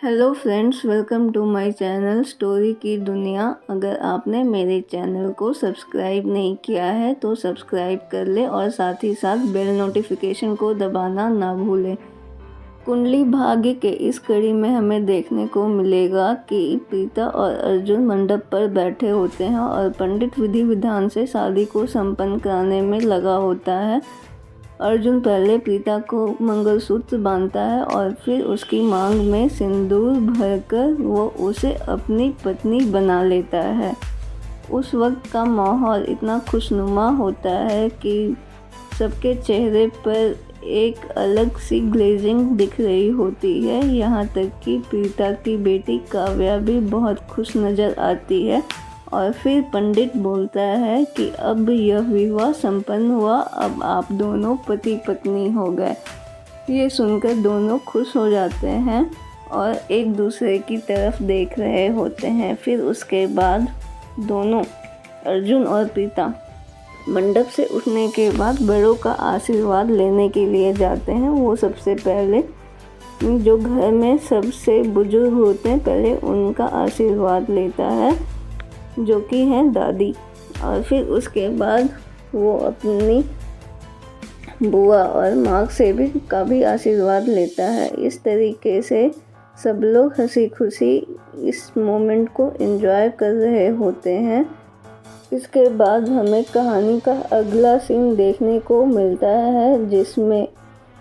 Hello friends, welcome to my channel story की दुनिया। अगर आपने मेरे चैनल को सब्सक्राइब नहीं किया है तो सब्सक्राइब कर ले और साथ ही साथ बेल नोटिफिकेशन को दबाना ना भूलें। कुंडली भाग्य के इस कड़ी में हमें देखने को मिलेगा कि प्रीता और अर्जुन मंडप पर बैठे होते हैं और पंडित विधि विधान से शादी को संपन्न कराने में लगा होता है। अर्जुन पहले प्रीता को मंगलसूत्र बांधता है और फिर उसकी मांग में सिंदूर भरकर वो उसे अपनी पत्नी बना लेता है। उस वक्त का माहौल इतना खुशनुमा होता है कि सबके चेहरे पर एक अलग सी ग्लेजिंग दिख रही होती है। यहाँ तक कि प्रीता की बेटी काव्या भी बहुत खुश नज़र आती है। और फिर पंडित बोलता है कि अब यह विवाह संपन्न हुआ, अब आप दोनों पति पत्नी हो गए। ये सुनकर दोनों खुश हो जाते हैं और एक दूसरे की तरफ देख रहे होते हैं। फिर उसके बाद दोनों अर्जुन और प्रीता मंडप से उठने के बाद बड़ों का आशीर्वाद लेने के लिए जाते हैं। वो सबसे पहले जो घर में सबसे बुजुर्ग होते हैं पहले उनका आशीर्वाद लेता है, जो कि है दादी। और फिर उसके बाद वो अपनी बुआ और माँ से भी आशीर्वाद लेता है। इस तरीके से सब लोग हंसी खुशी इस मोमेंट को एंजॉय कर रहे होते हैं। इसके बाद हमें कहानी का अगला सीन देखने को मिलता है, जिसमें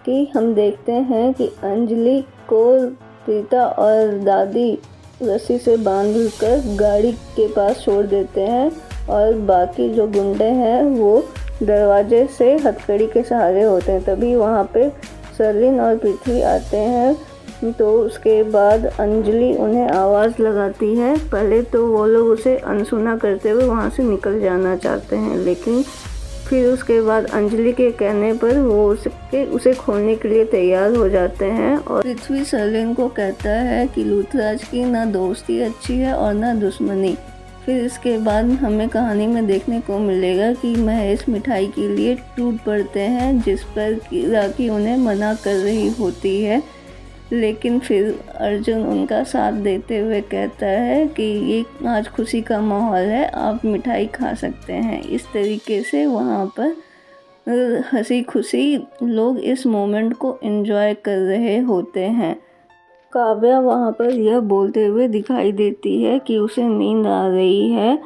कि हम देखते हैं कि अंजलि को प्रीता और दादी रस्सी से बांधकर गाड़ी के पास छोड़ देते हैं और बाकी जो गुंडे हैं वो दरवाजे से हथकड़ी के सहारे होते हैं। तभी वहाँ पे सरलिन और पृथ्वी आते हैं। तो उसके बाद अंजलि उन्हें आवाज़ लगाती है। पहले तो वो लोग उसे अनसुना करते हुए वहाँ से निकल जाना चाहते हैं, लेकिन फिर उसके बाद अंजलि के कहने पर वो उसे खोलने के लिए तैयार हो जाते हैं। और पृथ्वी सरलिन को कहता है कि लूथराज की ना दोस्ती अच्छी है और ना दुश्मनी। फिर इसके बाद हमें कहानी में देखने को मिलेगा कि महेश मिठाई के लिए टूट पड़ते हैं, जिस पर राखी उन्हें मना कर रही होती है। लेकिन फिर अर्जुन उनका साथ देते हुए कहता है कि ये आज खुशी का माहौल है, आप मिठाई खा सकते हैं। इस तरीके से वहाँ पर हंसी खुशी लोग इस मोमेंट को एंजॉय कर रहे होते हैं। काव्या वहाँ पर यह बोलते हुए दिखाई देती है कि उसे नींद आ रही है,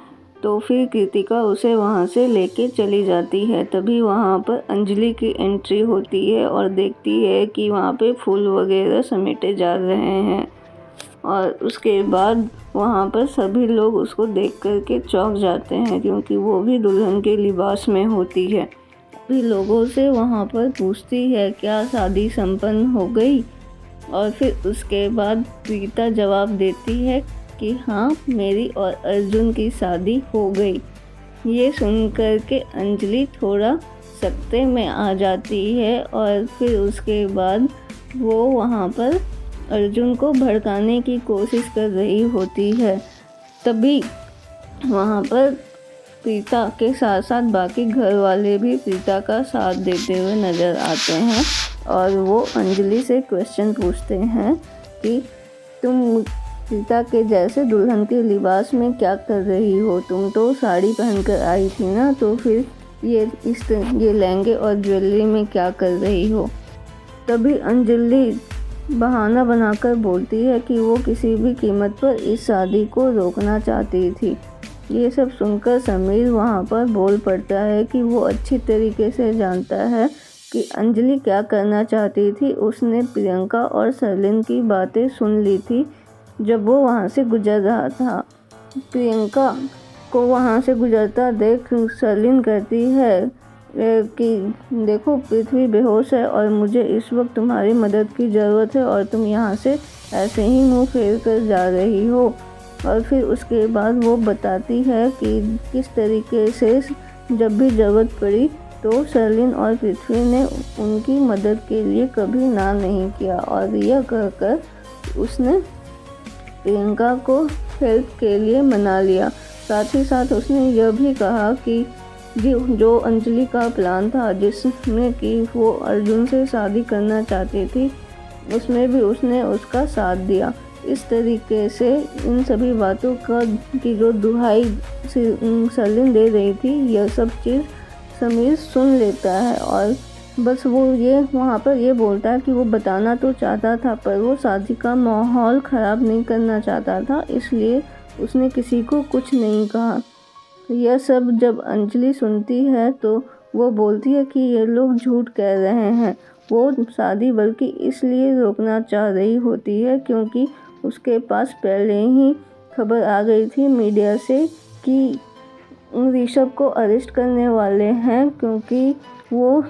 तो फिर कृतिका उसे वहाँ से लेके चली जाती है। तभी वहाँ पर अंजलि की एंट्री होती है और देखती है कि वहाँ पे फूल वगैरह समेटे जा रहे हैं। और उसके बाद वहाँ पर सभी लोग उसको देख कर के चौंक जाते हैं, क्योंकि वो भी दुल्हन के लिबास में होती है। सभी लोगों से वहाँ पर पूछती है क्या शादी संपन्न हो गई। और फिर उसके बाद प्रीता जवाब देती है कि हाँ, मेरी और अर्जुन की शादी हो गई। ये सुनकर के अंजलि थोड़ा सकते में आ जाती है और फिर उसके बाद वो वहाँ पर अर्जुन को भड़काने की कोशिश कर रही होती है। तभी वहाँ पर प्रीता के साथ साथ बाकी घर वाले भी प्रीता का साथ देते हुए नज़र आते हैं और वो अंजलि से क्वेश्चन पूछते हैं कि तुम प्रीता के जैसे दुल्हन के लिबास में क्या कर रही हो, तुम तो साड़ी पहनकर आई थी ना, तो फिर ये लहंगे और ज्वेलरी में क्या कर रही हो। तभी अंजलि बहाना बनाकर बोलती है कि वो किसी भी कीमत पर इस शादी को रोकना चाहती थी। ये सब सुनकर समीर वहाँ पर बोल पड़ता है कि वो अच्छी तरीके से जानता है कि अंजलि क्या करना चाहती थी। उसने प्रियंका और सरलिन की बातें सुन ली थी जब वो वहाँ से गुजर रहा था। प्रियंका को वहाँ से गुजरता देख सरलिन कहती है कि देखो, पृथ्वी बेहोश है और मुझे इस वक्त तुम्हारी मदद की ज़रूरत है और तुम यहाँ से ऐसे ही मुँह फेर कर जा रही हो। और फिर उसके बाद वो बताती है कि किस तरीके से जब भी ज़रूरत पड़ी तो सरलिन और पृथ्वी ने उनकी मदद के लिए कभी ना नहीं किया। और यह कहकर उसने प्रियंका को हेल्प के लिए मना लिया। साथ ही साथ उसने यह भी कहा कि जो अंजलि का प्लान था, जिसमें कि वो अर्जुन से शादी करना चाहती थी, उसमें भी उसने उसका साथ दिया। इस तरीके से इन सभी बातों की जो दुहाई सरलिन दे रही थी, यह सब चीज़ समीर सुन लेता है और बस वो ये वहाँ पर ये बोलता है कि वो बताना तो चाहता था, पर वो शादी का माहौल ख़राब नहीं करना चाहता था, इसलिए उसने किसी को कुछ नहीं कहा। यह सब जब अंजलि सुनती है तो वो बोलती है कि ये लोग झूठ कह रहे हैं। वो शादी बल्कि इसलिए रोकना चाह रही होती है क्योंकि उसके पास पहले ही खबर आ गई थी मीडिया से कि ऋषभ को अरेस्ट करने वाले हैं, क्योंकि वो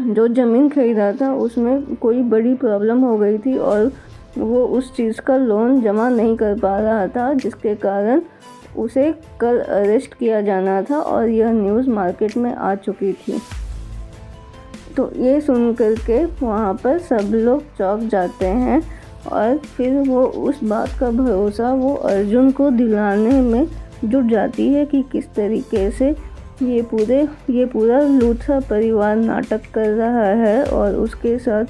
जो ज़मीन खरीदा था उसमें कोई बड़ी प्रॉब्लम हो गई थी और वो उस चीज़ का लोन जमा नहीं कर पा रहा था, जिसके कारण उसे कल अरेस्ट किया जाना था और यह न्यूज़ मार्केट में आ चुकी थी। तो ये सुन कर के वहाँ पर सब लोग चौंक जाते हैं और फिर वो उस बात का भरोसा वो अर्जुन को दिलाने में जुट जाती है कि किस तरीके से ये पूरा लूथरा परिवार नाटक कर रहा है और उसके साथ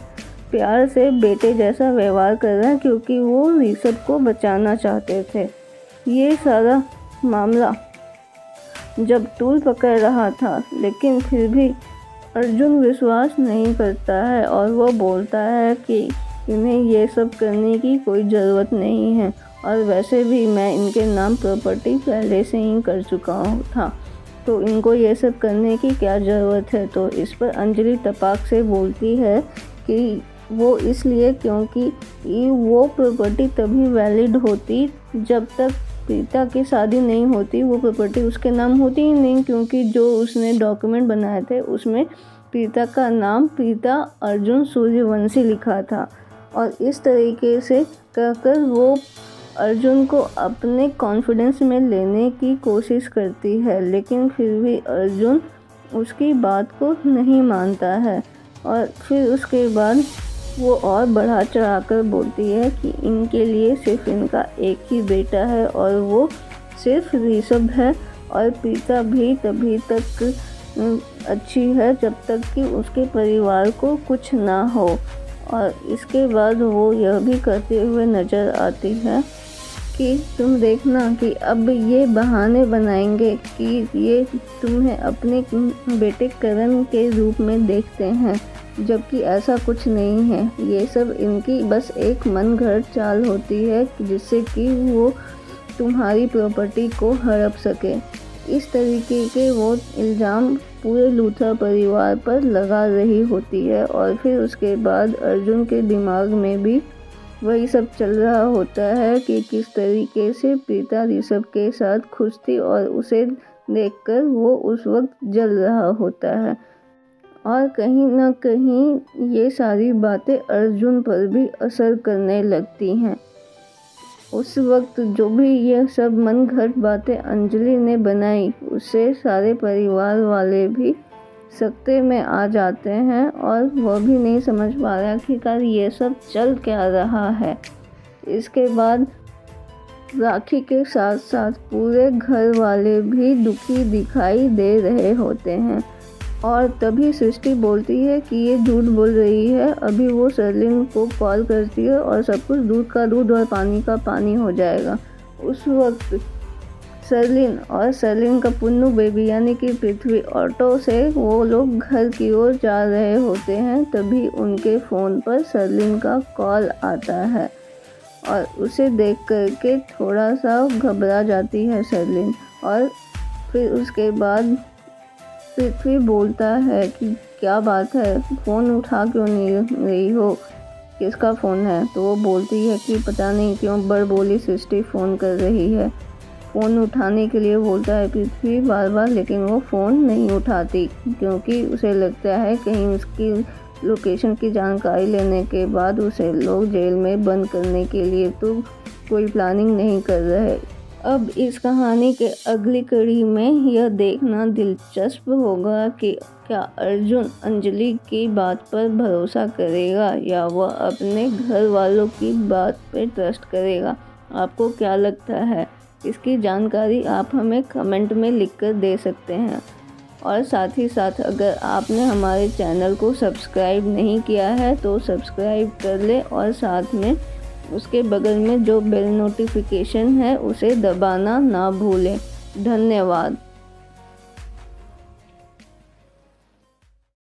प्यार से बेटे जैसा व्यवहार कर रहा है, क्योंकि वो ऋषभ को बचाना चाहते थे। ये सारा मामला जब तूल पकड़ रहा था, लेकिन फिर भी अर्जुन विश्वास नहीं करता है और वो बोलता है कि इन्हें ये सब करने की कोई ज़रूरत नहीं है और वैसे भी मैं इनके नाम प्रॉपर्टी पहले से ही कर चुका था, तो इनको ये सब करने की क्या ज़रूरत है। तो इस पर अंजलि तपाक से बोलती है कि वो इसलिए क्योंकि वो प्रॉपर्टी तभी वैलिड होती जब तक प्रीता की शादी नहीं होती, वो प्रॉपर्टी उसके नाम होती ही नहीं, क्योंकि जो उसने डॉक्यूमेंट बनाए थे उसमें प्रीता का नाम प्रीता अर्जुन सूर्यवंशी लिखा था। और इस तरीके से कहकर वो अर्जुन को अपने कॉन्फिडेंस में लेने की कोशिश करती है, लेकिन फिर भी अर्जुन उसकी बात को नहीं मानता है। और फिर उसके बाद वो और बढ़ा चढ़ा कर बोलती है कि इनके लिए सिर्फ इनका एक ही बेटा है और वो सिर्फ ऋषभ है, और प्रीता भी तभी तक अच्छी है जब तक कि उसके परिवार को कुछ ना हो। और इसके बाद वो यह भी करते हुए नज़र आती है कि तुम देखना कि अब ये बहाने बनाएंगे कि ये तुम्हें अपने बेटे करण के रूप में देखते हैं, जबकि ऐसा कुछ नहीं है। ये सब इनकी बस एक मन घड़त चाल होती है जिससे कि वो तुम्हारी प्रॉपर्टी को हड़प सके। इस तरीके के वो इल्ज़ाम पूरे लूथरा परिवार पर लगा रही होती है। और फिर उसके बाद अर्जुन के दिमाग में भी वही सब चल रहा होता है कि किस तरीके से प्रीता ऋषभ के साथ खुश थी और उसे देखकर वो उस वक्त जल रहा होता है। और कहीं ना कहीं ये सारी बातें अर्जुन पर भी असर करने लगती हैं। उस वक्त जो भी ये सब मनगढ़ंत बातें अंजलि ने बनाई, उससे सारे परिवार वाले भी सकते में आ जाते हैं और वह भी नहीं समझ पा रहा कि आखिरकार ये सब चल क्या रहा है। इसके बाद राखी के साथ साथ पूरे घर वाले भी दुखी दिखाई दे रहे होते हैं। और तभी सृष्टि बोलती है कि ये झूठ बोल रही है। अभी वो सरलिन को कॉल करती है और सब कुछ दूध का दूध और पानी का पानी हो जाएगा। उस वक्त सरलिन और सरलिन का पुन्नू बेबी यानी कि पृथ्वी ऑटो से वो लोग घर की ओर जा रहे होते हैं। तभी उनके फ़ोन पर सरलिन का कॉल आता है और उसे देख करके थोड़ा सा घबरा जाती है सरलिन। और फिर उसके बाद पृथ्वी बोलता है कि क्या बात है, फ़ोन उठा क्यों नहीं रही हो, किसका फ़ोन है। तो वो बोलती है कि पता नहीं क्यों बड़बोली सृष्टि फ़ोन कर रही है। फ़ोन उठाने के लिए बोलता है पृथ्वी बार बार, लेकिन वो फ़ोन नहीं उठाती क्योंकि उसे लगता है कहीं उसकी लोकेशन की जानकारी लेने के बाद उसे लोग जेल में बंद करने के लिए तो कोई प्लानिंग नहीं कर रहे। अब इस कहानी के अगली कड़ी में यह देखना दिलचस्प होगा कि क्या अर्जुन अंजलि की बात पर भरोसा करेगा या वह अपने घर वालों की बात पर ट्रस्ट करेगा। आपको क्या लगता है? इसकी जानकारी आप हमें कमेंट में लिखकर दे सकते हैं। और साथ ही साथ अगर आपने हमारे चैनल को सब्सक्राइब नहीं किया है तो सब्सक्राइब कर ले और साथ में उसके बगल में जो बेल नोटिफिकेशन है उसे दबाना ना भूलें। धन्यवाद।